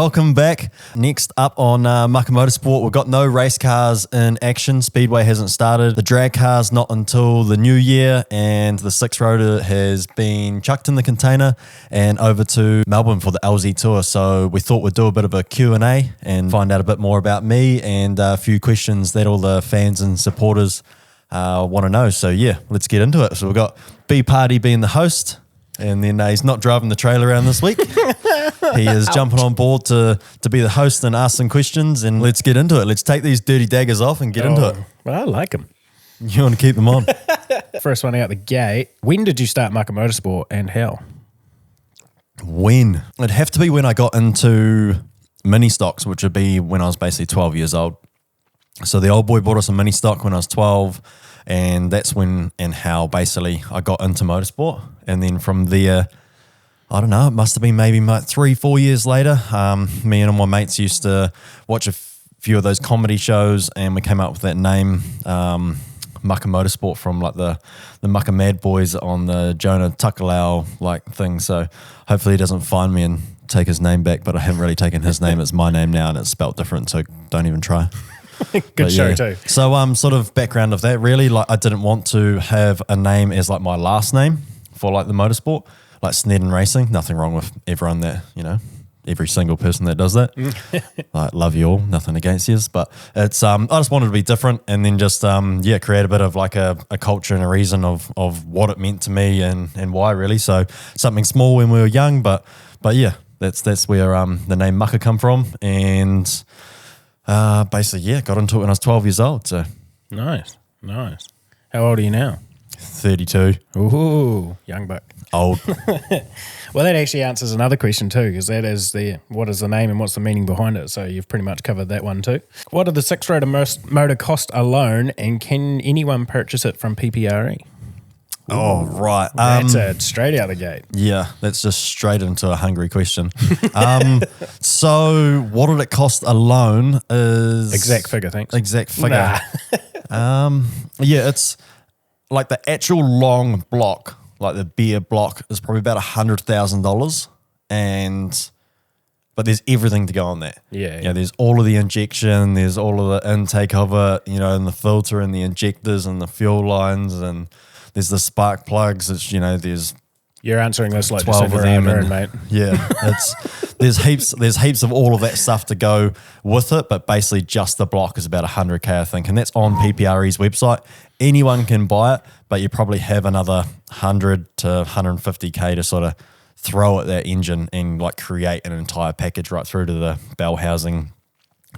welcome back. Next up on Mukka Motorsport, we've got no race cars in action. Speedway hasn't started. The drag cars not until the new year, and the 6-rotor has been chucked in the container and over to Melbourne for the LZ Tour. So we thought we'd do a bit of a Q&A and find out a bit more about me and a few questions that all the fans and supporters want to know. So yeah, let's get into it. So we've got B-Party being the host, and then he's not driving the trailer around this week. He is jumping on board to be the host and ask some questions, and let's get into it. Let's take these dirty daggers off and get into it. Well, I like them. You want to keep them on? First one out the gate. When did you start Mukka Motorsport and how? When? It'd have to be when I got into mini stocks, which would be when I was basically 12 years old. So the old boy bought us a mini stock when I was 12, and that's when and how basically I got into motorsport. And then from there, I don't know, it must have been maybe 3-4 years later. Me and all my mates used to watch a few of those comedy shows, and we came up with that name, Mukka Motorsport, from like the Mukka Mad Boys on the Jonah Tuckalau like thing. So hopefully he doesn't find me and take his name back, but I haven't really taken his name. It's my name now, and it's spelt different, so don't even try. Good show too. So sort of background of that, really, like I didn't want to have a name as like my last name for like the motorsport, like Snedden Racing. Nothing wrong with everyone that, you know, every single person that does that. Like, love you all, nothing against you, but it's I just wanted to be different, and then just create a bit of like a culture and a reason of what it meant to me and why, really. So something small when we were young, but yeah, that's where the name Mukka come from, and basically, got into it when I was 12 years old. So Nice. How old are you now? 32. Ooh, young buck. Old. Well, that actually answers another question too, because that is what is the name and what's the meaning behind it. So you've pretty much covered that one too. What did the 6-rotor motor cost alone, and can anyone purchase it from PPRE? Oh, right. That's it, straight out the gate. Yeah, that's just straight into a hungry question. So what did it cost alone is... Exact figure, thanks. Exact figure. Yeah, it's like the actual long block, like the beer block, is probably about $100,000, but there's everything to go on that. Yeah. There's all of the injection, there's all of the intake of it, and the filter and the injectors and the fuel lines, and there's the spark plugs. It's, there's... You're answering this like 12 just of over them, and mate. Yeah, there's heaps of all of that stuff to go with it, but basically just the block is about $100K, I think, and that's on PPRE's website. Anyone can buy it, but you probably have another $100 to $150K to sort of throw at that engine and like create an entire package right through to the bell housing,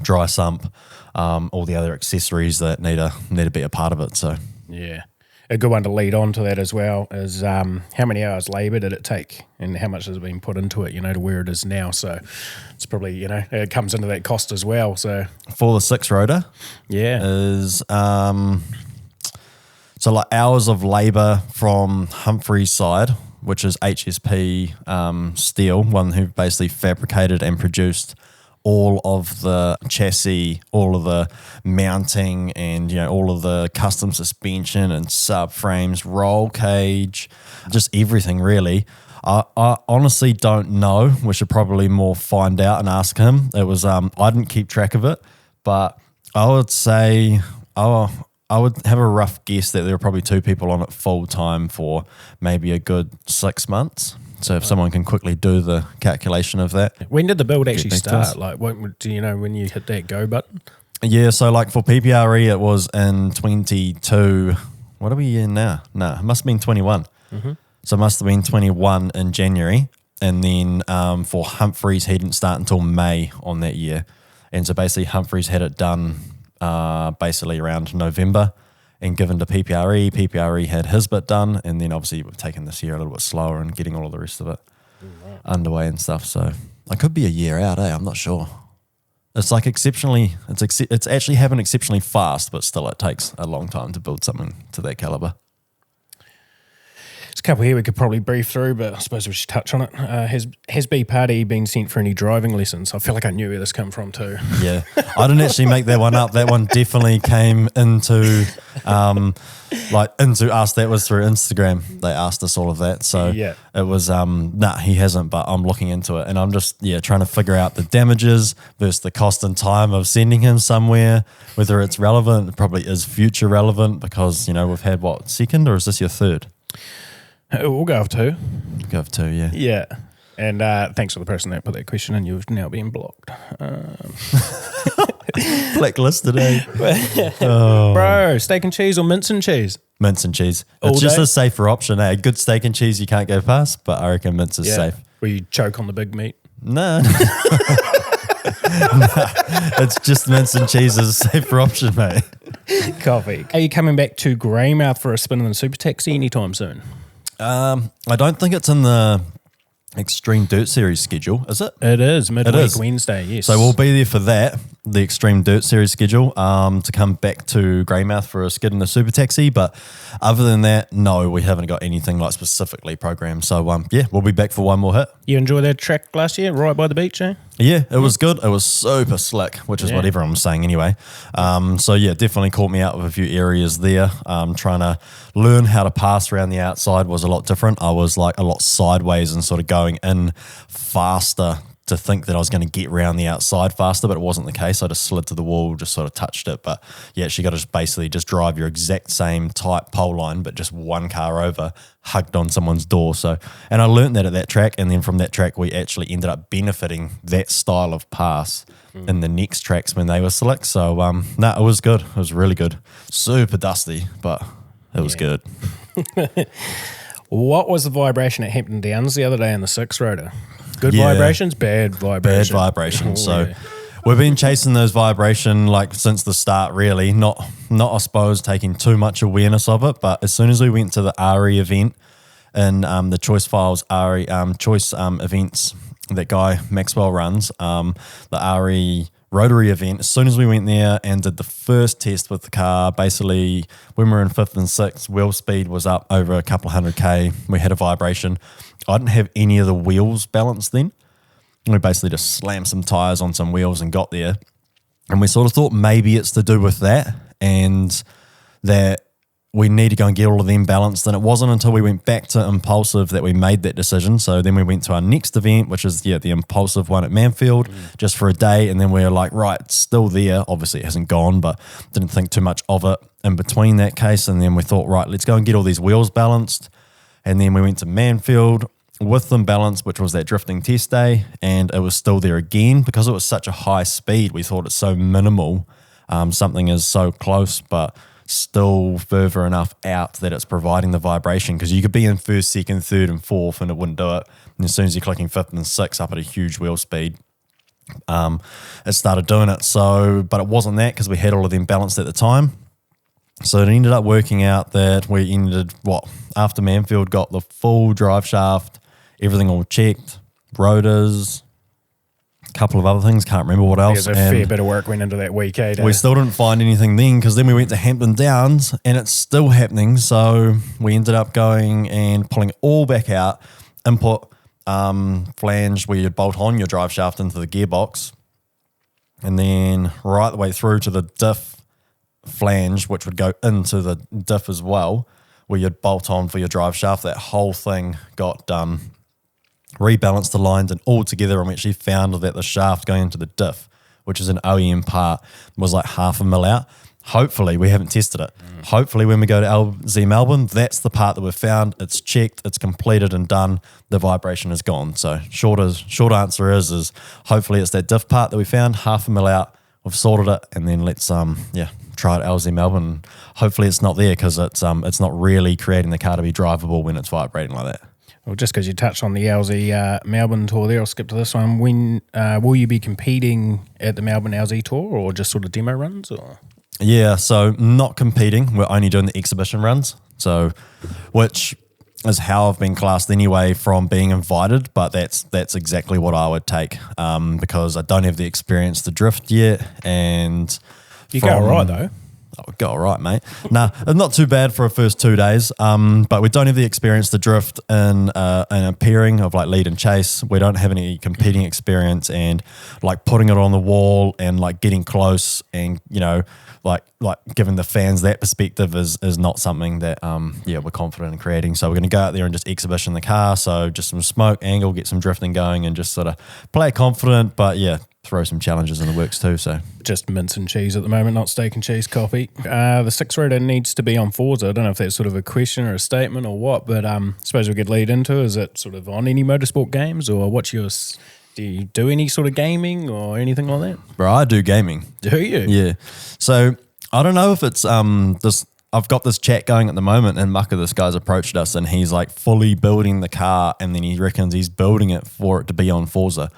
dry sump, all the other accessories that need to be a part of it. So yeah. A good one to lead on to that as well is how many hours labour did it take, and how much has been put into it, to where it is now. So it's probably, it comes into that cost as well. So for the 6-rotor, is so like hours of labour from Humphrey's side, which is HSP Steel, one who basically fabricated and produced all of the chassis, all of the mounting, and all of the custom suspension and subframes, roll cage, just everything really. I honestly don't know. We should probably more find out and ask him. It was I didn't keep track of it, but I would say I would have a rough guess that there were probably 2 people on it full time for maybe a good 6 months. So if someone can quickly do the calculation of that. When did the build actually start? Like, do you know when you hit that go button? Yeah, so like for PPRE, it was in 22. What are we in now? No, it must have been 21. Mm-hmm. So it must have been 21 in January. And then for Humphreys, he didn't start until May on that year. And so basically Humphreys had it done basically around November and given to PPRE. PPRE had his bit done, and then obviously we've taken this year a little bit slower and getting all of the rest of it underway and stuff. So I could be a year out, I'm not sure. It's like exceptionally, it's actually happened exceptionally fast, but still it takes a long time to build something to that caliber. It's couple here we could probably brief through, but I suppose we should touch on it. Has B Party been sent for any driving lessons? I feel like I knew where this came from too. Yeah, I didn't actually make that one up. That one definitely came into into us. That was through Instagram. They asked us all of that. So it was he hasn't, but I'm looking into it, and I'm just trying to figure out the damages versus the cost and time of sending him somewhere. Whether it's relevant, it probably is future relevant because we've had second, or is this your third? We'll go with 2. Go with 2, yeah. Yeah. And thanks for the person that put that question in. You've now been blocked. Blacklisted, eh? Bro, steak and cheese or mince and cheese? Mince and cheese. It's just a safer option, eh? Good steak and cheese you can't go past, but I reckon mince is safe. Where you choke on the big meat? No. It's just mince and cheese is a safer option, mate. Coffee. Are you coming back to Greymouth for a spin in the Super Taxi anytime soon? I don't think it's in the Extreme Dirt Series schedule, is it? It is, midweek Wednesday, yes. So we'll be there for that, the Extreme Dirt Series schedule, to come back to Greymouth for a skid in the Super Taxi. But other than that, no, we haven't got anything specifically programmed. So we'll be back for one more hit. You enjoyed that track last year, right by the beach, eh? Yeah, it was good. It was super slick, which is what everyone was saying anyway. Definitely caught me out with a few areas there. Trying to learn how to pass around the outside was a lot different. I was a lot sideways and sort of going in faster to think that I was going to get around the outside faster, but it wasn't the case. I just slid to the wall, just sort of touched it. But you got to basically drive your exact same type pole line, but just one car over, hugged on someone's door. So, and I learned that at that track, and then from that track, we actually ended up benefiting that style of pass in the next tracks when they were slick. So, it was good. It was really good. Super dusty, but it was good. What was the vibration at Hampton Downs the other day in the 6 rotor? Good vibrations, bad vibrations. Bad vibrations. We've been chasing those vibration since the start, really. Not I suppose taking too much awareness of it, but as soon as we went to the RE event and the Choice Files RE Choice events that guy Maxwell runs, the RE Rotary event, as soon as we went there and did the first test with the car, basically when we were in 5th and 6th, wheel speed was up over a couple of 100k. We had a vibration. I didn't have any of the wheels balanced then. We basically just slammed some tyres on some wheels and got there. And we sort of thought maybe it's to do with that and that we need to go and get all of them balanced. And it wasn't until we went back to Impulsive that we made that decision. So then we went to our next event, which is the Impulsive one at Manfield, just for a day. And then we were like, right, it's still there. Obviously it hasn't gone, but didn't think too much of it in between that case. And then we thought, right, let's go and get all these wheels balanced. And then we went to Manfield with them balanced, which was that drifting test day. And it was still there again because it was such a high speed. We thought it's so minimal. Something is so close, but still further enough out that it's providing the vibration, because you could be in 1st, 2nd, 3rd and 4th and it wouldn't do it. And as soon as you're clicking 5th and 6th up at a huge wheel speed, it started doing it. So, but it wasn't that because we had all of them balanced at the time. So it ended up working out that we ended, after Manfield got the full drive shaft, everything all checked, rotors, couple of other things, can't remember what else. There's a fair bit of work went into that week, eh? We still didn't find anything then, because then we went to Hampton Downs and it's still happening. So we ended up going and pulling it all back out, input flange where you bolt on your drive shaft into the gearbox, and then right the way through to the diff flange, which would go into the diff as well, where you'd bolt on for your drive shaft. That whole thing got rebalanced the lines and all together, and we actually found that the shaft going into the diff, which is an OEM part, was like 0.5 mil out. Hopefully, we haven't tested it. Hopefully, when we go to LZ Melbourne, that's the part that we've found. It's checked, it's completed and done. The vibration is gone. So short answer is hopefully it's that diff part that we found, 0.5 mil out. We've sorted it, and then let's try it at LZ Melbourne. Hopefully, it's not there, because it's not really creating the car to be drivable when it's vibrating like that. Well, just because you touched on the LZ Melbourne Tour there, I'll skip to this one. When will you be competing at the Melbourne LZ Tour, or just sort of demo runs? Or? Yeah, so not competing. We're only doing the exhibition runs, so which is how I've been classed anyway from being invited, but that's exactly what I would take, because I don't have the experience to drift yet. And you go all right, though. Oh, go all right, mate. Nah, not too bad for a first 2 days. But we don't have the experience to drift in a pairing of like lead and chase. We don't have any competing experience, and like putting it on the wall and like getting close and, you know, like giving the fans that perspective is not something that we're confident in creating. So we're going to go out there and just exhibition the car. So just some smoke, angle, get some drifting going, and just sort of play confident, but throw some challenges in the works too. So just mince and cheese at the moment, not steak and cheese coffee. The six rotor needs to be on Forza. I don't know if that's sort of a question or a statement or what, but I suppose we could lead into, is it sort of on any motorsport games, or what's your... Do you do any sort of gaming or anything like that? Bro, I do gaming. Do you? Yeah. So I don't know if it's this. I've got this chat going at the moment, and Mukka, this guy's approached us, and he's like fully building the car, and then he reckons he's building it for it to be on Forza.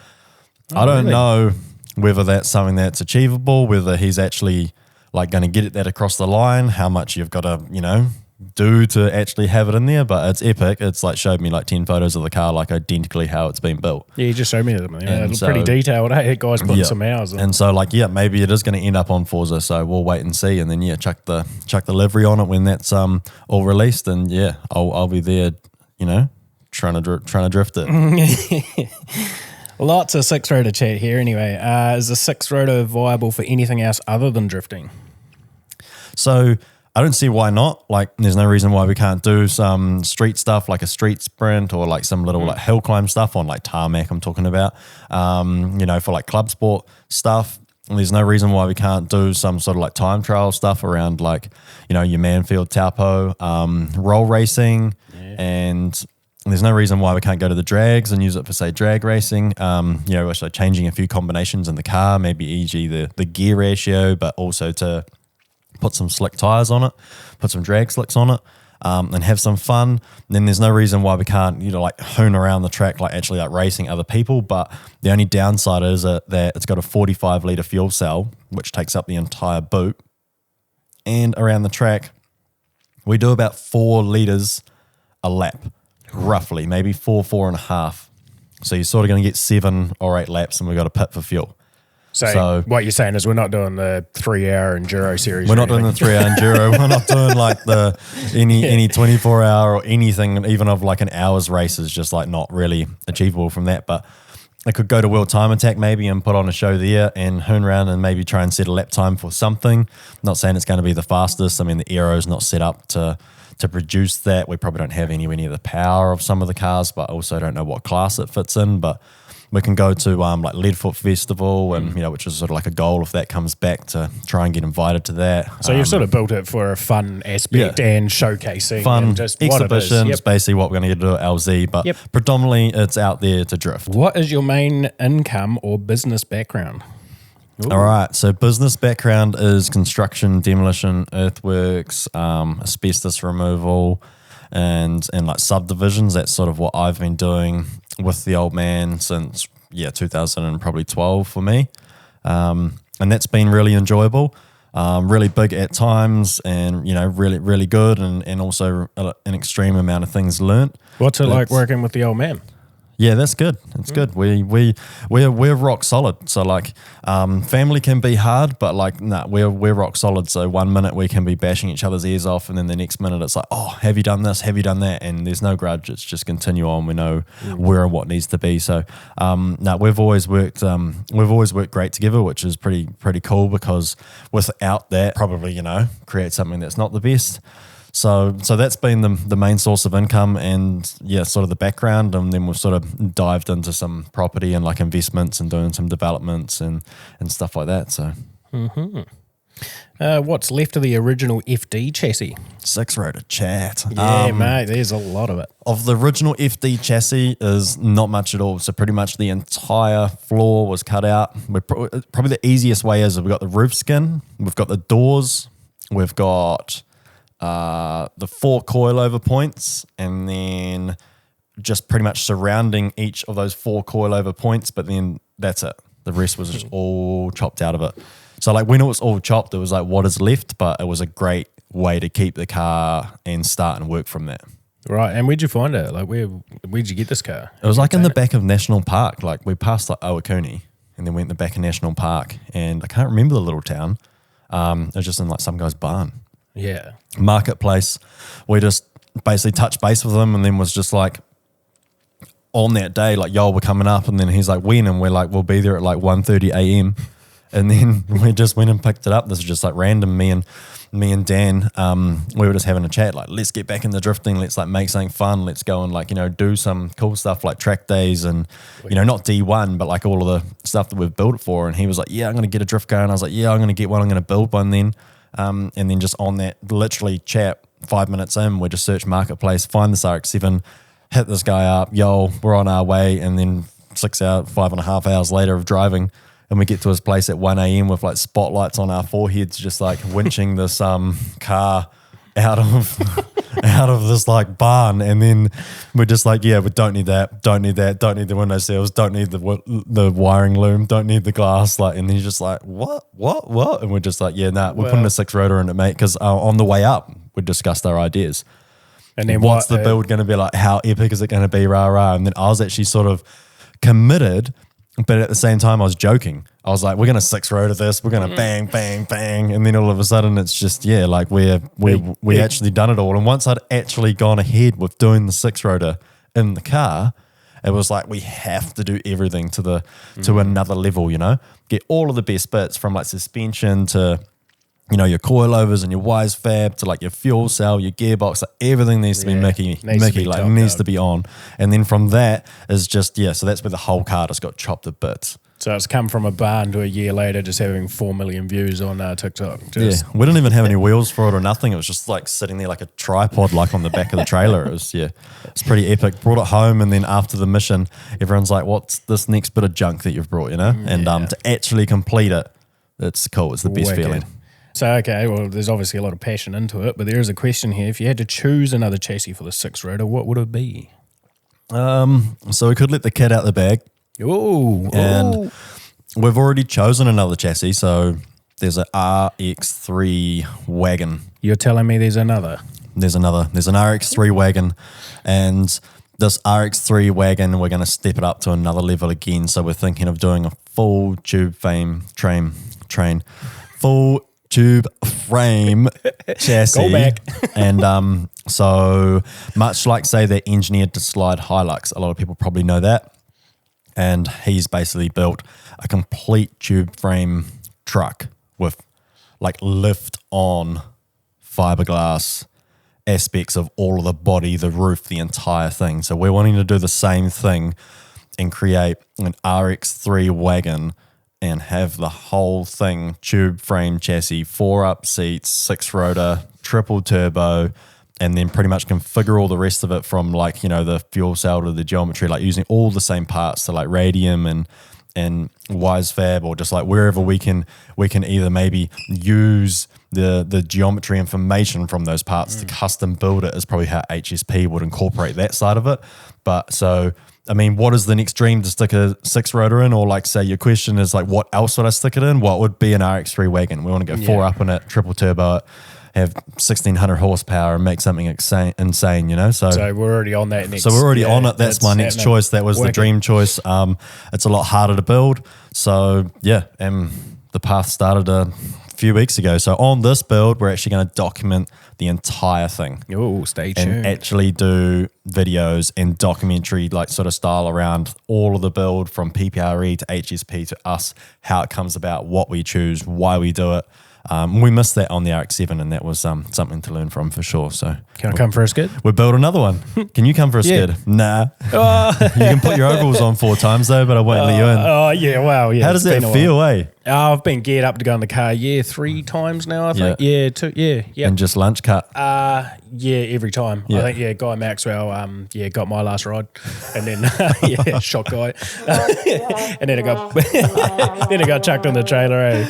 I don't know whether that's something that's achievable, whether he's actually like going to get that across the line, how much you've got to, you know, do to actually have it in there, but it's epic. It's like showed me like 10 photos of the car, like identically how it's been built. Yeah, you just showed me them. It's pretty detailed. Hey, guys putting some hours in. And so like, maybe it is going to end up on Forza. So we'll wait and see, and then chuck the livery on it when that's all released, and I'll be there, you know, trying to drift it. Lots of six rotor chat here. Anyway, is the six rotor viable for anything else other than drifting? So I don't see why not. Like, there's no reason why we can't do some street stuff, like a street sprint, or like some little like hill climb stuff on like tarmac. I'm talking about, you know, for like club sport stuff. And there's no reason why we can't do some sort of like time trial stuff around like, you know, your Manfield, Taupo, roll racing, and there's no reason why we can't go to the drags and use it for, say, drag racing. You know, so changing a few combinations in the car, maybe e.g. the gear ratio, but also to put some slick tires on it, put some drag slicks on it, and have some fun. And then there's no reason why we can't, you know, like hoon around the track, like actually like racing other people. But the only downside is that it's got a 45 litre fuel cell, which takes up the entire boot. And around the track, we do about 4 litres a lap, roughly, maybe 4.5. So you're sort of going to get 7 or 8 laps, and we've got to pit for fuel. So what you're saying is we're not doing the 3-hour enduro series. We're not doing the 3-hour enduro. We're not doing like any 24-hour or anything, even of like an hour's race is just like not really achievable from that. But I could go to World Time Attack maybe and put on a show there and hoon around and maybe try and set a lap time for something. Not saying it's going to be the fastest. I mean, the aero's not set up to produce that. We probably don't have anywhere near the power of some of the cars, but also don't know what class it fits in. But we can go to like Leadfoot Festival, and you know, which is sort of like a goal if that comes back, to try and get invited to that. So you've sort of built it for a fun aspect and showcasing, fun and just exhibitions. What it is. Basically what we're going to do at LZ, but predominantly it's out there to drift. What is your main income or business background? Ooh. All right, so business background is construction, demolition, earthworks, asbestos removal, and like subdivisions. That's sort of what I've been doing with the old man since 2012 for me, and that's been really enjoyable, really big at times, and you know, really good, and also an extreme amount of things learnt. What's it like working with the old man? Yeah, that's good. It's good. We're rock solid. So like, family can be hard, but like, we're rock solid. So 1 minute we can be bashing each other's ears off, and then the next minute it's like, oh, have you done this? Have you done that? And there's no grudge. It's just continue on. We know where and what needs to be. So, we've always worked great together, which is pretty cool, because without that, probably, you know, create something that's not the best. So that's been the main source of income, and sort of the background, and then we've sort of dived into some property and like investments and doing some developments and stuff like that. So, what's left of the original FD chassis? 6-rotor chat. Yeah, mate, there's a lot of it. Of the original FD chassis is not much at all. So pretty much the entire floor was cut out. Probably the easiest way is we've got the roof skin, we've got the doors, we've got the 4 coilover points, and then just pretty much surrounding each of those 4 coilover points, but then that's it. The rest was just all chopped out of it. So like when it was all chopped, it was like what is left, but it was a great way to keep the car and start and work from that. Right, and where'd you find it? Like where'd you get this car? It was like in the back of National Park. Like we passed like Owakuni and then went in the back of National Park, and I can't remember the little town. It was just in like some guy's barn. Yeah. Marketplace. We just basically touched base with him and then was just like, on that day, like, yo, we're coming up. And then he's like, when? And we're like, we'll be there at like 1:30 a.m. And then we just went and picked it up. This is just like random. Me and Dan, we were just having a chat, like, let's get back into drifting. Let's like make something fun. Let's go and like, do some cool stuff like track days and, not D1, but like all of the stuff that we've built it for. And he was like, yeah, I'm going to get a drift car. And I was like, yeah, I'm going to get one. I'm going to build one then. And then just on that literally chat, 5 minutes in, we just search Marketplace, find this RX-7, hit this guy up, yo, we're on our way. And then 5.5 hours later of driving, and we get to his place at 1 a.m. with like spotlights on our foreheads, just like winching this car out of this like barn. And then we're just like, yeah, we don't need that, don't need the window sills, don't need the wiring loom, don't need the glass. Like, and then he's just like, what? And we're just like, yeah, nah, we're putting a 6-rotor in it, mate. Because on the way up, we discussed our ideas. And then what's the build going to be like? How epic is it going to be? Rah, rah. And then I was actually sort of committed, but at the same time, I was joking. I was like, we're going to 6-rotor this. We're going to bang, bang, bang. And then all of a sudden, it's just, yeah, like we actually done it all. And once I'd actually gone ahead with doing the 6-rotor in the car, it was like, we have to do everything to another level, get all of the best bits from like suspension to, your coilovers and your wise fab to like your fuel cell, your gearbox, like everything needs to be needs to be on. And then from that is just, so that's where the whole car just got chopped to bits. So it's come from a barn to a year later just having 4 million views on TikTok. We didn't even have any wheels for it or nothing. It was just like sitting there like a tripod, like on the back of the trailer. It was, it's pretty epic. Brought it home, and then after the mission, everyone's like, what's this next bit of junk that you've brought, And to actually complete it, it's cool. It's the best feeling. So, okay, well, there's obviously a lot of passion into it, but there is a question here. If you had to choose another chassis for the 6-rotor, what would it be? So we could let the cat out the bag. And we've already chosen another chassis. So there's a RX3 wagon. You're telling me there's another? There's an RX3 wagon, and this RX3 wagon, we're going to step it up to another level again. So we're thinking of doing a full tube frame chassis. Go back. And so much like, say, they're engineered to slide Hilux. A lot of people probably know that. And he's basically built a complete tube frame truck with like lift on fiberglass aspects of all of the body, the roof, the entire thing. So we're wanting to do the same thing and create an RX3 wagon and have the whole thing tube frame chassis, 4-up seats, 6-rotor, triple turbo, and then pretty much configure all the rest of it from like, the fuel cell to the geometry, like using all the same parts, so like radium and wise fab, or just like wherever we can either maybe use the geometry information from those parts to custom build it, is probably how HSP would incorporate that side of it. But so, I mean, what is the next dream, to stick a 6-rotor in? Or like, say your question is like, what else would I stick it in? What would be an RX3 wagon? We want to go 4-up in it, triple turbo it, have 1,600 horsepower and make something insane, So we're already on that next. So we're already on it. That's my next choice. That was the dream choice. It's a lot harder to build. So and the path started a few weeks ago. So on this build, we're actually going to document the entire thing. Oh, stay tuned. And actually do videos and documentary like sort of style around all of the build, from PPRE to HSP to us, how it comes about, what we choose, why we do it. We missed that on the RX-7, and that was something to learn from for sure. So can I come for a skid? We'll build another one. Can you come for a skid? Nah. You can put your overalls on 4 times though, but I won't let you in. Oh yeah, wow. Yeah. How does that feel, eh? I've been geared up to go in the car, 3 times now, I think. Yeah, 2, yeah. And just lunch cut? Every time. Yeah. I think, Guy Maxwell, got my last ride. And then, shot Guy. And then I got chucked in the trailer, eh?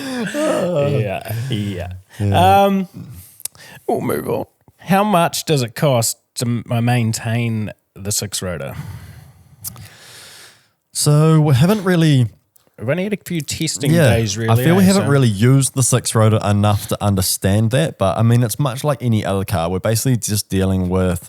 Yeah. We'll move on. How much does it cost to maintain the 6-rotor? So we haven't really... We've only had a few testing days, really. I feel we haven't really used the 6-rotor enough to understand that. But I mean, it's much like any other car. We're basically just dealing with,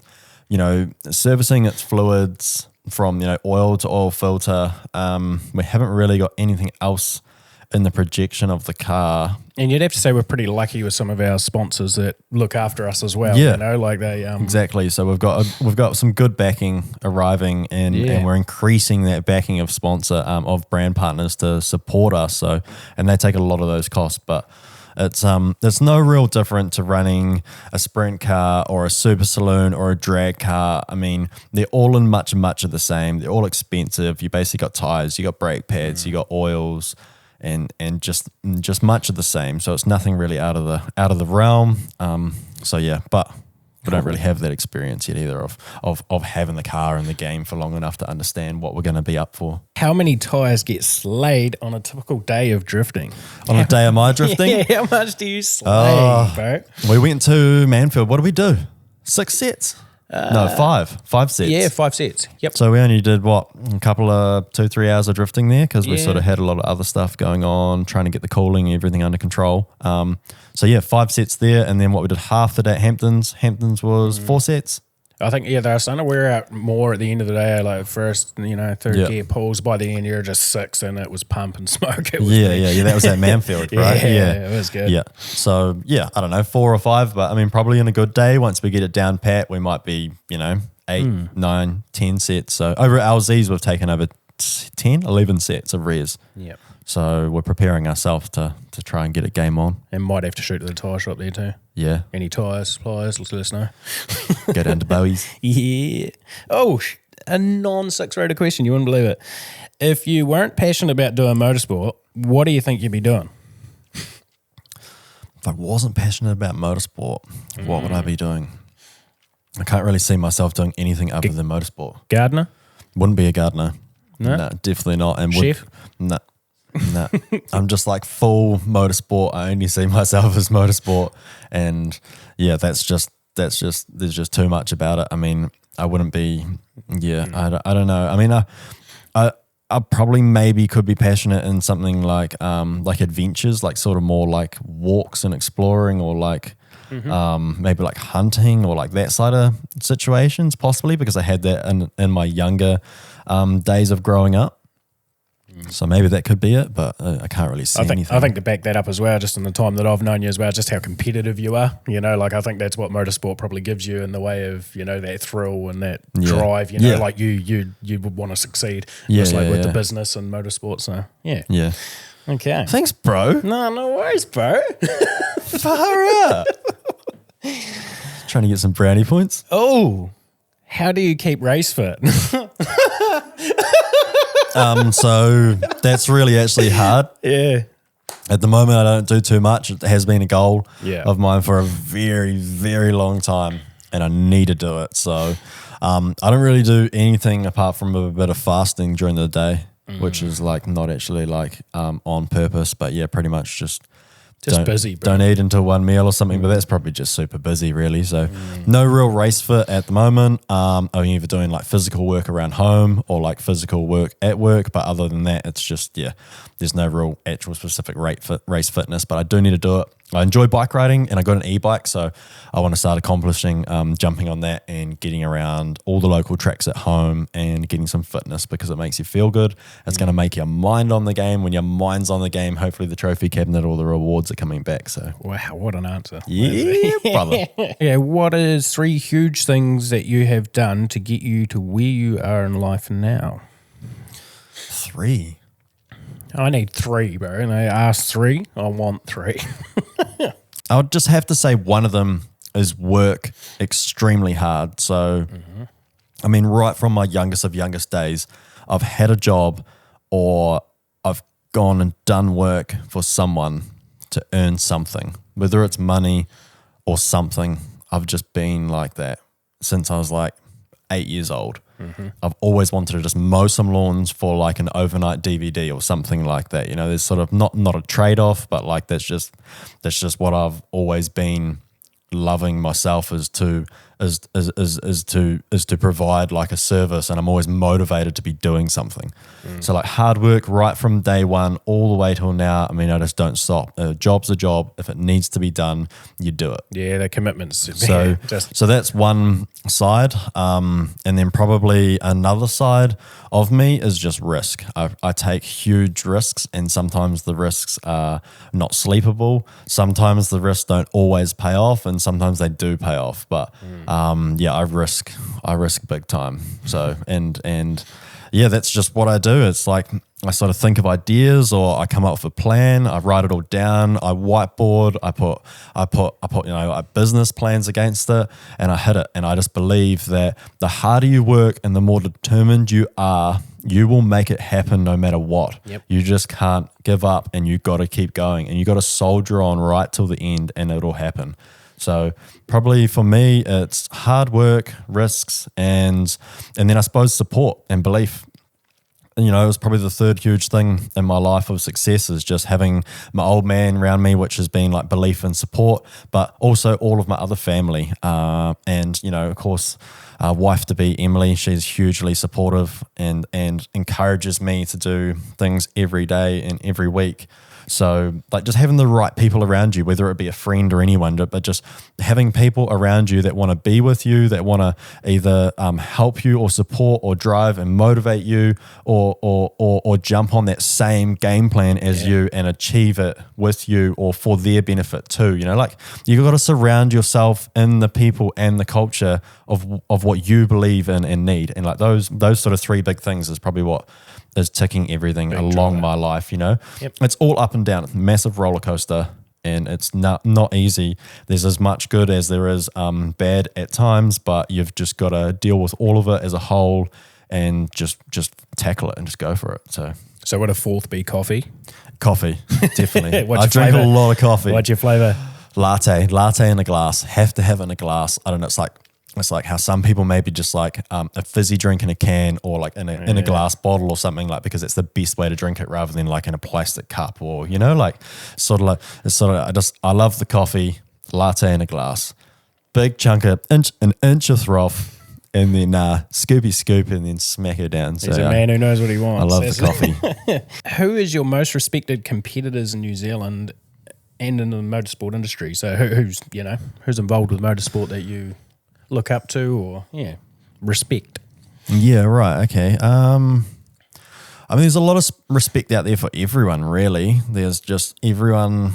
servicing its fluids from, oil to oil filter. We haven't really got anything else in the projection of the car. And you'd have to say we're pretty lucky with some of our sponsors that look after us as well. Yeah. You know, like they Exactly. So we've got some good backing arriving, and we're increasing that backing of sponsor of brand partners to support us. So, and they take a lot of those costs, but it's no real different to running a sprint car or a super saloon or a drag car. I mean, they're all in much of the same. They're all expensive. You basically got tires, you got brake pads, you got oils, and just much of the same. So it's nothing really out of the realm. So yeah, but we don't really have that experience yet either of having the car in the game for long enough to understand what we're going to be up for. How many tyres get slayed on a typical day of drifting? On a day of my drifting? Yeah, how much do you slay, bro? We went to Manfield. What did we do? 6 sets? No, 5 sets. Yeah, 5 sets. Yep. So we only did a couple of 2-3 hours of drifting there because we sort of had a lot of other stuff going on, trying to get the cooling, everything under control. So yeah, 5 sets there, and then what we did half the day at Hamptons. Hamptons was 4 sets. I think, they're starting to wear out more at the end of the day, like first, third gear pulls. By the end, you're just 6 and it was pump and smoke. It was that was at Manfield, right? Yeah, it was good. Yeah. So, I don't know, 4 or 5, but I mean, probably in a good day, once we get it down pat, we might be, 8, 9, 10 sets. So over at LZs, we've taken over 10, 11 sets of rears. Yep. So we're preparing ourselves to try and get it game on. And might have to shoot to the tyre shop there too. Yeah. Any tyres, suppliers, let us know. Go down to Bowie's. Yeah. Oh, a non-6-rotor question. You wouldn't believe it. If you weren't passionate about doing motorsport, what do you think you'd be doing? If I wasn't passionate about motorsport, what would I be doing? I can't really see myself doing anything other than motorsport. Gardener? Wouldn't be a gardener. No? No, definitely not. And Chef? No. I'm just like full motorsport. I only see myself as motorsport, and that's just there's just too much about it. I mean, I wouldn't be. I don't know. I mean, I probably maybe could be passionate in something like adventures, like sort of more like walks and exploring, or like maybe like hunting or like that side of situations, possibly, because I had that in my younger days of growing up. So maybe that could be it, but I can't really see anything. I think to back that up as well, just in the time that I've known you as well, just how competitive you are. Like I think that's what motorsport probably gives you in the way of, that thrill and that drive, like you would want to succeed. Just with the business and motorsport. So yeah. Yeah. Okay. Thanks, bro. No worries, bro. Far out. Trying to get some brownie points. Oh, how do you keep race fit? So that's really actually hard. Yeah. At the moment, I don't do too much. It has been a goal of mine for a very, very long time, and I need to do it. So I don't really do anything apart from a bit of fasting during the day, which is like not actually like on purpose, but pretty much just busy, bro. Don't eat until one meal or something, but that's probably just super busy, really. So no real race fit at the moment. I'm either doing like physical work around home or like physical work at work, but other than that, it's just there's no real actual specific race fitness. But I do need to do it. I enjoy bike riding, and I got an e-bike, so I want to start accomplishing jumping on that and getting around all the local tracks at home and getting some fitness, because it makes you feel good. It's going to make your mind on the game. When your mind's on the game, hopefully the trophy cabinet, all the rewards are coming back. So wow, what an answer. Yeah, brother. Yeah, what is 3 huge things that you have done to get you to where you are in life now? 3? I need 3, bro. And I asked 3. I want 3. I would just have to say one of them is work extremely hard. So, I mean, right from my youngest days, I've had a job or I've gone and done work for someone to earn something, whether it's money or something. I've just been like that since I was like 8 years old. I've always wanted to just mow some lawns for like an overnight DVD or something like that. There's sort of not a trade-off, but like that's just what I've always been loving myself is to provide like a service, and I'm always motivated to be doing something. So like hard work right from day one all the way till now. I mean, I just don't stop. A job's a job. If it needs to be done, you do it. Yeah, the commitments. So that's one side. And then probably another side of me is just risk. I take huge risks, and sometimes the risks are not sleepable. Sometimes the risks don't always pay off, and sometimes they do pay off. But I risk big time. So and yeah, that's just what I do. It's like I sort of think of ideas, or I come up with a plan. I write it all down. I whiteboard. I put business plans against it, and I hit it. And I just believe that the harder you work and the more determined you are, you will make it happen no matter what. Yep. You just can't give up, and you got to keep going, and you got to soldier on right till the end, and it'll happen. So probably for me, it's hard work, risks, and then I suppose support and belief. You know, it was probably the third huge thing in my life of success is just having my old man around me, which has been like belief and support, but also all of my other family. And, you know, of course, wife to be, Emily, she's hugely supportive and encourages me to do things every day and every week. So like just having the right people around you, whether it be a friend or anyone, but just having people around you that want to be with you, that want to either help you or support or drive and motivate you or jump on that same game plan as you and achieve it with you or for their benefit too. You know, like you've got to surround yourself in the people and the culture of what you believe in and need. And like those sort of three big things is probably what is ticking everything along my life, you know. Yep. It's all up and down, massive roller coaster, and it's not easy. There's as much good as there is bad at times, but you've just got to deal with all of it as a whole and just tackle it and just go for it. So would a fourth be coffee? Coffee, definitely. I drink flavour? a lot of coffee. What's your flavour? Latte in a glass. Have to have it in a glass. I don't know, it's like how some people maybe just like a fizzy drink in a can or like in a glass bottle or something, like because it's the best way to drink it rather than like in a plastic cup, or you know, like I love the coffee. Latte in a glass, big chunk of an inch of froth, and then scoopy scoop and then smack it down. He's a man who knows what he wants. I love the coffee. Who is your most respected competitors in New Zealand and in the motorsport industry? So who's involved with motorsport that you look up to or respect? Yeah, right. Okay. I mean, there's a lot of respect out there for everyone, really. There's just everyone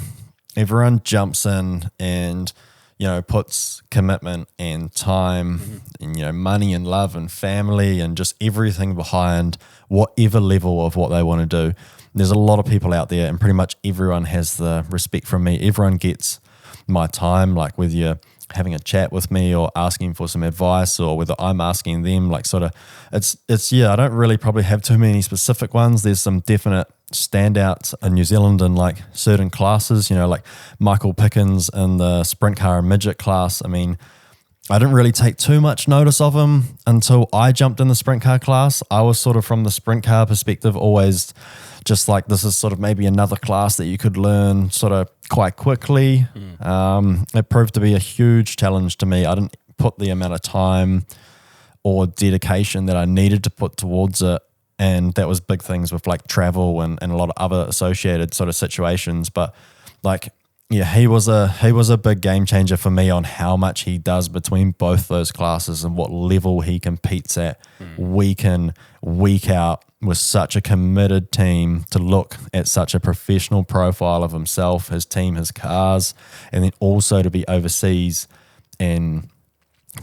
jumps in and, you know, puts commitment and time and, you know, money and love and family and just everything behind whatever level of what they want to do. There's a lot of people out there, and pretty much everyone has the respect from me. Everyone gets my time, like whether you're having a chat with me or asking for some advice or whether I'm asking them, like sort of it's I don't really probably have too many specific ones. There's some definite standouts in New Zealand in like certain classes, you know, like Michael Pickens in the sprint car and midget class. I mean, I didn't really take too much notice of him until I jumped in the sprint car class. I was sort of from the sprint car perspective always just like, this is sort of maybe another class that you could learn sort of quite quickly. It proved to be a huge challenge to me. I didn't put the amount of time or dedication that I needed to put towards it. And that was big things with like travel and a lot of other associated sort of situations. But like, yeah, he was a big game changer for me on how much he does between both those classes and what level he competes at week in, week out, with such a committed team to look at such a professional profile of himself, his team, his cars, and then also to be overseas and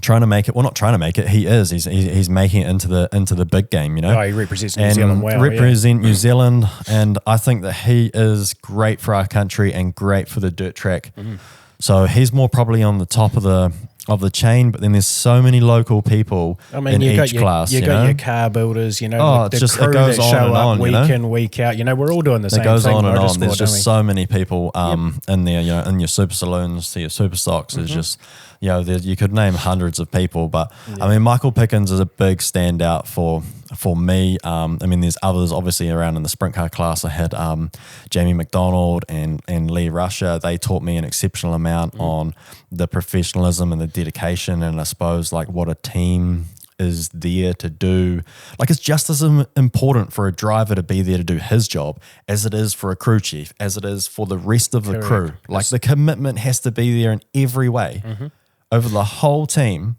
trying to make it. Well, not trying to make it. He is. He's making it into the big game. You know. Oh, he represents New Zealand well. Represent New Zealand, and I think that he is great for our country and great for the dirt track. So he's more probably on the top of the chain, but then there's so many local people in each class. You got your car builders, you know, the it crew goes that on show and up on, week in, week out. You know, we're all doing the same thing. It goes on and on. Motorsport, There's just don't we? so many people in there, you know, in your super saloons to your super stocks. There's just you know, you could name hundreds of people, but I mean, Michael Pickens is a big standout for me. I mean, there's others obviously around in the sprint car class. I had Jamie McDonald and Lee Rusher. They taught me an exceptional amount on the professionalism and the dedication, and I suppose like what a team is there to do. Like, it's just as important for a driver to be there to do his job as it is for a crew chief, as it is for the rest of the crew. Like, the commitment has to be there in every way over the whole team,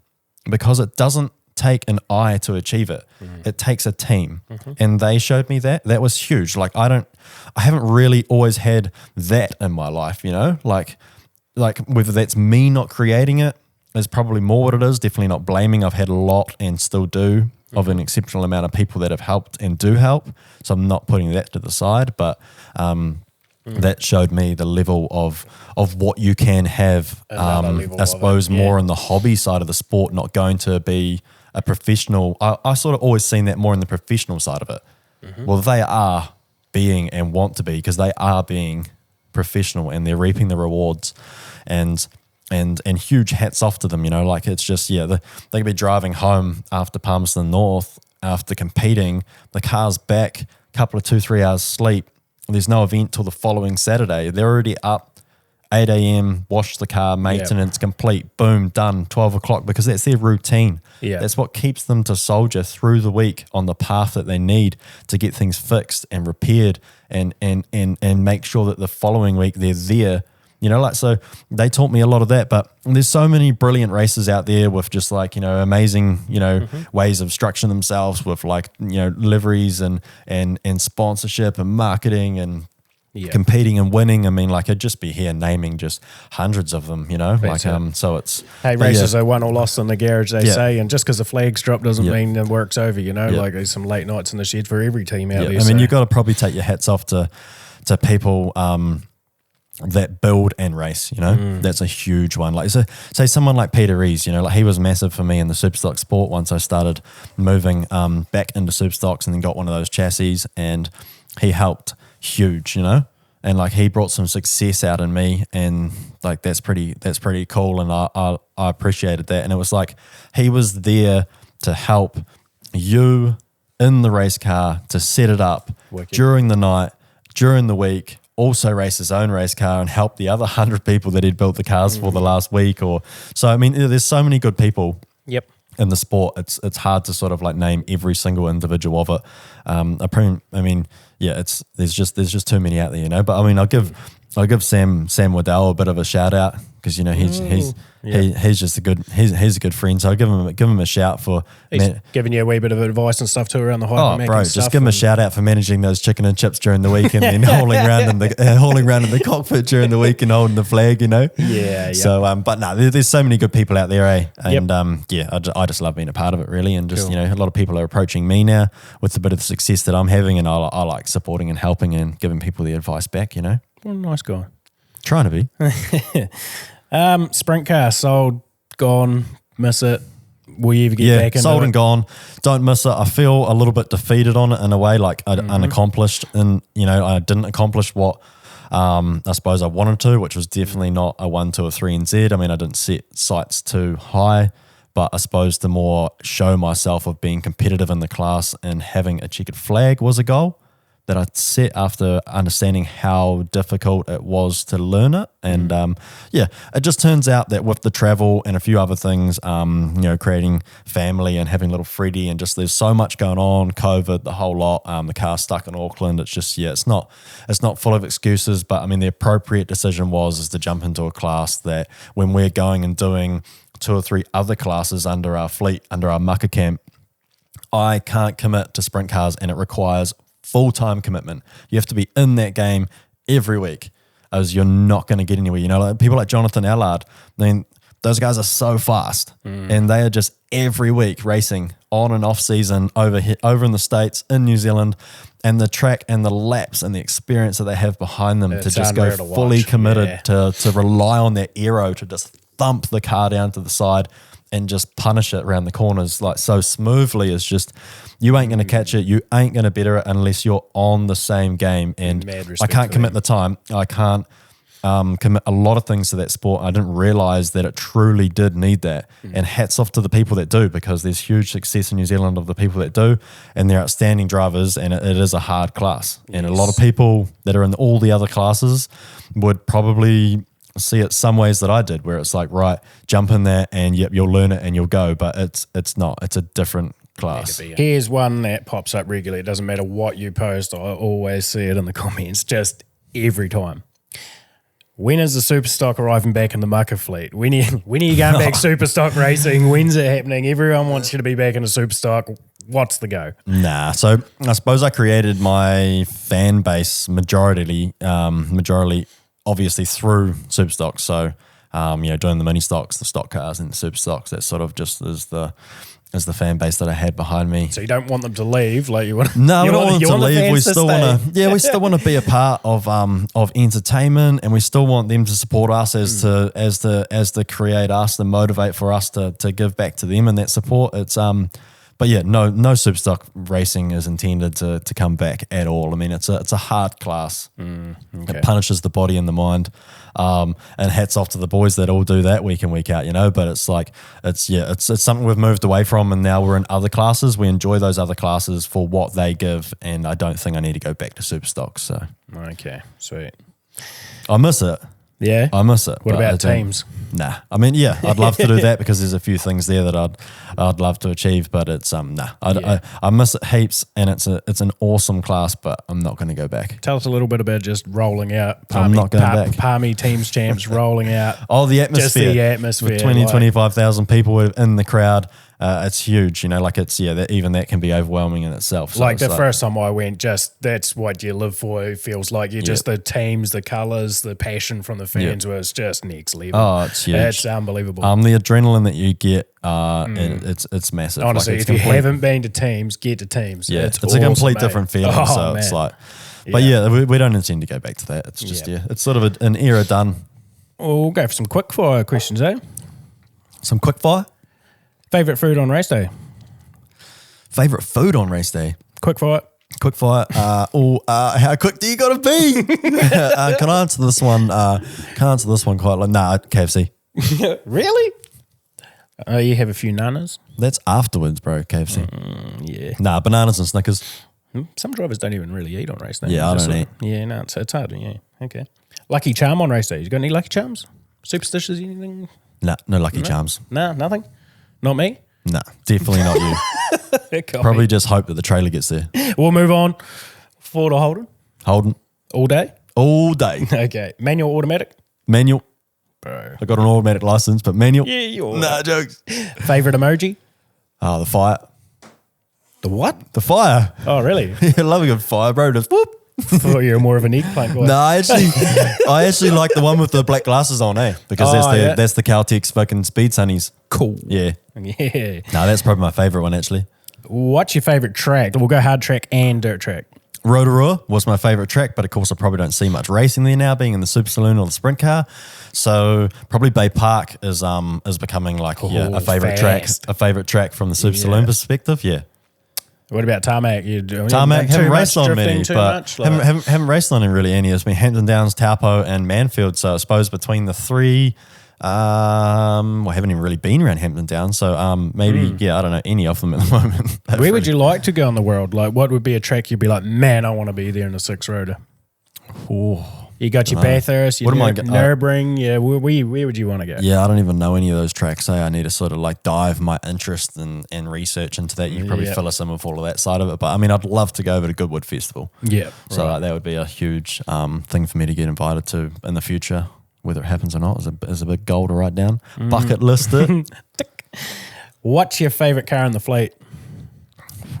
because it doesn't take an eye to achieve it. It takes a team. And they showed me that. That was huge. Like, I haven't really always had that in my life, you know, like whether that's me not creating it is probably more what it is. Definitely not blaming. I've had a lot and still do of an exceptional amount of people that have helped and do help. So I'm not putting that to the side, but that showed me the level of what you can have. I suppose more on the hobby side of the sport, not going to be a professional. I sort of always seen that more in the professional side of it. Well, they are being and want to be, because they are being professional and they're reaping the rewards, and huge hats off to them, you know, like it's just, they could be driving home after Palmerston North after competing, the car's back, a couple of 2-3 hours sleep, there's no event till the following Saturday, they're already up 8 a.m, wash the car, maintenance complete, boom, done, 12 o'clock, because that's their routine. That's what keeps them to soldier through the week on the path that they need to get things fixed and repaired and make sure that the following week they're there. You know, like, so they taught me a lot of that, but there's so many brilliant racers out there with just like, you know, amazing, you know, ways of structuring themselves with like, you know, liveries and sponsorship and marketing and competing and winning. I mean, like, I'd just be here naming just hundreds of them, you know, like, so it's. Hey, races are won or lost in the garage, they say, and just because the flag's dropped doesn't mean the work's over, you know, like there's some late nights in the shed for every team out there. I mean, you've got to probably take your hats off to people, that build and race, you know, that's a huge one. Like, so, say someone like Peter Rees, you know, like he was massive for me in the Superstock sport once I started moving back into Superstocks and then got one of those chassis, and he helped huge, you know, and like he brought some success out in me, and like that's pretty cool, and I appreciated that. And it was like he was there to help you in the race car, to set it up during the night, during the week, also race his own race car and help the other 100 people that he'd built the cars for the last week. Or so, I mean, there's so many good people in the sport. It's hard to sort of like name every single individual of it. There's just too many out there, you know. But I mean, I'll give Sam Waddell a bit of a shout out, because you know he's just a good friend. So I'll give him a shout for giving you a wee bit of advice and stuff too around the hypermaking stuff. Just give him a shout out for managing those chicken and chips during the week, and then hauling around in the cockpit during the week and holding the flag, you know. So but no, there's so many good people out there, eh? And I just love being a part of it, really, and just you know, a lot of people are approaching me now with a bit of the success that I'm having, and I like supporting and helping and giving people the advice back, you know. What a nice guy. Trying to be. Sprint car sold, gone, miss it. Will you ever get back into it? Sold and gone. Don't miss it. I feel a little bit defeated on it in a way, like unaccomplished, and you know, I didn't accomplish what I suppose I wanted to, which was definitely not a 1, 2, or 3 in Z. I mean, I didn't set sights too high, but I suppose the more show myself of being competitive in the class and having a checkered flag was a goal that I set after understanding how difficult it was to learn it. And it just turns out that with the travel and a few other things, you know, creating family and having little Freddie, and just there's so much going on, COVID, the whole lot, the car's stuck in Auckland. It's just, it's not full of excuses, but I mean, the appropriate decision is to jump into a class that when we're going and doing 2 or 3 other classes under our fleet, under our Mukka camp, I can't commit to sprint cars, and it requires full-time commitment. You have to be in that game every week, as you're not going to get anywhere. You know, like people like Jonathan Allard, I mean, those guys are so fast, and they are just every week racing on and off season over in the States, in New Zealand, and the track and the laps and the experience that they have behind them to just go fully committed to rely on their aero to just thump the car down to the side and just punish it around the corners like so smoothly. It's just, you ain't going to catch it. You ain't going to better it unless you're on the same game. And I can't commit the time. I can't commit a lot of things to that sport. I didn't realize that it truly did need that. And hats off to the people that do, because there's huge success in New Zealand of the people that do, and they're outstanding drivers, and it is a hard class. And a lot of people that are in all the other classes would probably see it some ways that I did, where it's like, right, jump in there and yep, you'll learn it and you'll go. But it's not. It's a different class. Here's one that pops up regularly. It doesn't matter what you post. I always see it in the comments, just every time. When is the super stock arriving back in the Mukka fleet? When are you going back super stock racing? When's it happening? Everyone wants you to be back in the super stock. What's the go? Nah, so I suppose I created my fan base majority obviously through super stocks. So, doing the mini stocks, the stock cars, and the super stocks. That sort of just is the fan base that I had behind me. So you don't want them to leave, like you want? No, we don't want them to leave. We still want to. Yeah, we still want to be a part of entertainment, and we still want them to support us as to create us, to motivate for us to give back to them and that support. It's But yeah, no superstock racing is intended to come back at all. I mean, it's a hard class. Okay. It punishes the body and the mind. And hats off to the boys that all do that week in, week out, But it's like it's something we've moved away from, and now we're in other classes. We enjoy those other classes for what they give, and I don't think I need to go back to superstocks. So okay, sweet. I miss it. Yeah, I miss it. What about teams? Nah, I mean, yeah, I'd love to do that because there's a few things there that I'd love to achieve, but it's nah, I miss it heaps, and it's an awesome class, but I'm not going to go back. Tell us a little bit about just rolling out. I'm not going back. Palmy teams champs rolling out. Oh, the atmosphere. Just the atmosphere. With 20, 25,000 people in the crowd. It's huge, even that can be overwhelming in itself. So like the first time I went, just that's what you live for. It feels like you just the teams, the colours, the passion from the fans was just next level. Oh, it's huge. It's unbelievable. The adrenaline that you get, it's massive. Honestly, if you haven't been to teams, get to teams. Yeah, it's awesome, a complete different feeling. Oh, so man. it's like, but we don't intend to go back to that. It's just it's sort of an era done. We'll go for some quickfire questions, eh? Some quickfire. Favorite food on race day? Favorite food on race day? Quickfire. How quick do you got to be? Can I answer this one? Quite like, nah, KFC. Really? You have a few nanas? That's afterwards, bro, KFC. Yeah. Nah, bananas and Snickers. Some drivers don't even really eat on race day. Yeah, I don't eat. Yeah, no, it's hard. Yeah, okay. Lucky Charm on race day. You got any Lucky Charms? Superstitious, anything? Nah, no Lucky Charms. Nah, nothing? Not me? Nah, definitely not you. Probably just hope that the trailer gets there. We'll move on. Ford or Holden? Holden. All day? All day. Okay. Manual or automatic? Manual. Bro. I got an automatic license, but manual. Yeah, you're Nah, jokes. Favorite emoji? Oh, the fire. The what? The fire. Oh, really? I love a good fire, bro. Just whoop. Thought you were more of an eggplant guy. No, I actually like the one with the black glasses on, because that's the Caltex fucking Speed Sunnies. Cool. Yeah. Yeah. No, that's probably my favourite one, actually. What's your favourite track? We'll go hard track and dirt track. Rotor was my favourite track, but of course I probably don't see much racing there now, being in the Super Saloon or the sprint car. So probably Bay Park is becoming like a favourite track. A favourite track from the Super Saloon perspective. Yeah. What about tarmac? Tarmac haven't raced on many, but haven't raced on really any. It's been Hampton Downs, Taupo, and Manfield. So I suppose between the three, I haven't even really been around Hampton Downs. So maybe I don't know any of them at the moment. Where would you like to go in the world? Like, what would be a track you'd be like, man, I want to be there in a six roader? Oh. You got your Bathurst, your Nürburgring. Yeah, where would you want to go? Yeah, I don't even know any of those tracks. I need to sort of like dive my interest and research into that. You probably fill us in with all of that side of it. But I mean, I'd love to go over to Goodwood Festival. Yeah. So that would be a huge thing for me to get invited to in the future. Whether it happens or not is a big goal to write down. Bucket list it. What's your favourite car in the fleet?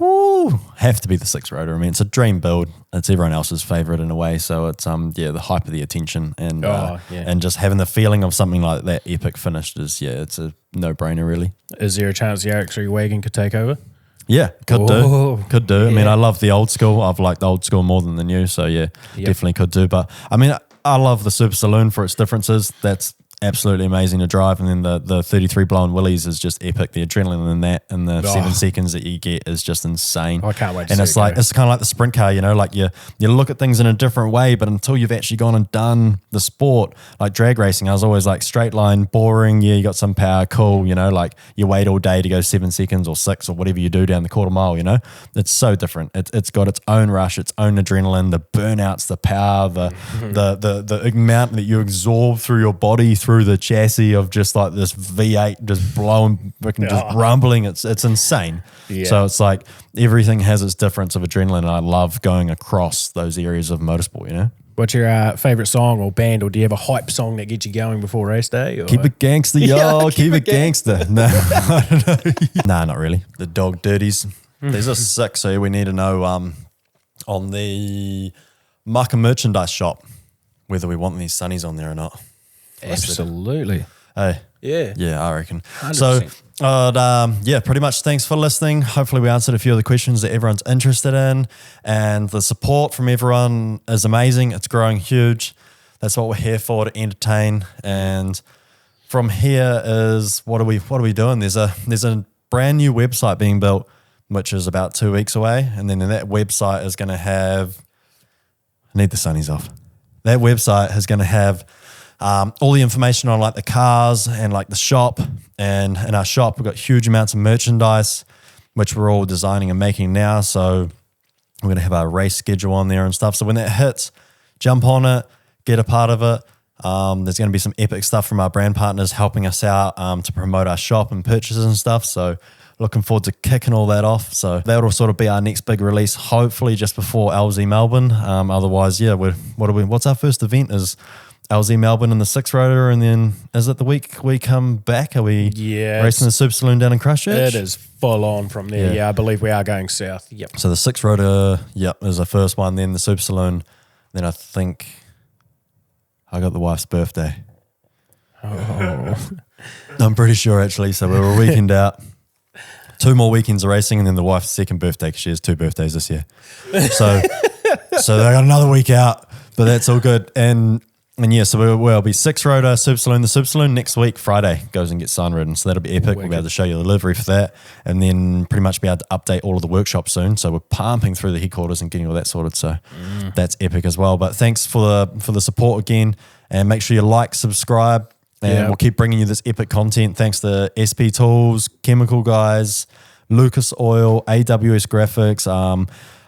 Woo, have to be the six rotor. I mean, it's a dream build. It's everyone else's favorite in a way. So it's the hype of the attention and just having the feeling of something like that epic finished is it's a no brainer really. Is there a chance the RX3 wagon could take over? Yeah, could do. I mean, I love the old school. I've liked the old school more than the new. So definitely could do. But I mean, I love the Super Saloon for its differences. That's absolutely amazing to drive, and then the 33 blown willies is just epic. The adrenaline in that and the 7 seconds that you get is just insane. I can't wait to and see it's it like go. it's kind of like the sprint car, you know, like you look at things in a different way, but until you've actually gone and done the sport, like drag racing, I was always like straight line, boring. Yeah, you got some power, cool, you know, like you wait all day to go 7 seconds or 6 or whatever you do down the quarter mile, you know. It's so different. It's got its own rush, its own adrenaline, the burnouts, the power, the amount that you absorb through your body, through the chassis of just like this V8 just blowing, just rumbling. It's insane. Yeah. So it's like everything has its difference of adrenaline, and I love going across those areas of motorsport, you know. What's your favourite song or band, or do you have a hype song that gets you going before race day? Or? Keep it gangster, yo. Keep it gangster. No, I don't know. Nah, not really. The Dog Dirties. There's a 6, so we need to know on the Mukka merchandise shop whether we want these sunnies on there or not. Absolutely. Hey. Yeah, I reckon. 100%. So, yeah, pretty much thanks for listening. Hopefully we answered a few of the questions that everyone's interested in, and the support from everyone is amazing. It's growing huge. That's what we're here for, to entertain. And from here is what are we doing? There's a brand new website being built, which is about 2 weeks away, and then that website is going to have. I need the sunnies off. That website is going to have all the information on like the cars and like the shop, and in our shop we've got huge amounts of merchandise which we're all designing and making now, so we're going to have our race schedule on there and stuff. So when that hits, jump on it, get a part of it. There's going to be some epic stuff from our brand partners helping us out to promote our shop and purchases and stuff, so looking forward to kicking all that off. So that'll sort of be our next big release, hopefully just before LZ Melbourne. Otherwise, yeah, what's our first event is LZ Melbourne in the 6 rotor, and then is it the week we come back? Are we racing the Super Saloon down in Christchurch? It is full on from there. Yeah, I believe we are going south. Yep. So the 6 rotor, is the first one, then the Super Saloon, then I think I got the wife's birthday. Oh. I'm pretty sure actually, so we were a weekend out. 2 more weekends of racing, and then the wife's second birthday, because she has 2 birthdays this year. So they got another week out, but that's all good. And yeah, so we'll be 6 rotor, Super Saloon. The Super Saloon next week, Friday, goes and gets sign ridden. So that'll be epic. We'll be able to show you the livery for that, and then pretty much be able to update all of the workshops soon. So we're pumping through the headquarters and getting all that sorted. So that's epic as well. But thanks for the support again, and make sure you like, subscribe, and we'll keep bringing you this epic content. Thanks to SP Tools, Chemical Guys, Lucas Oil, AWS Graphics,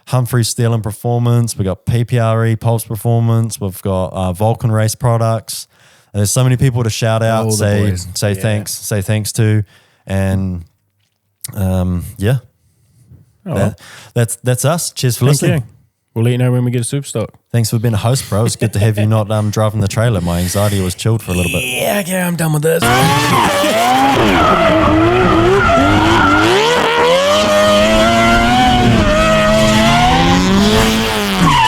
Humphrey Steel and Performance. We've got PPRE, Pulse Performance. We've got Vulcan Race Products. And there's so many people to shout out, say thanks to. And that's us. Cheers for listening. You. We'll let you know when we get a super stock. Thanks for being a host, bro. It's good to have you not driving the trailer. My anxiety was chilled for a little bit. Yeah, okay, I'm done with this.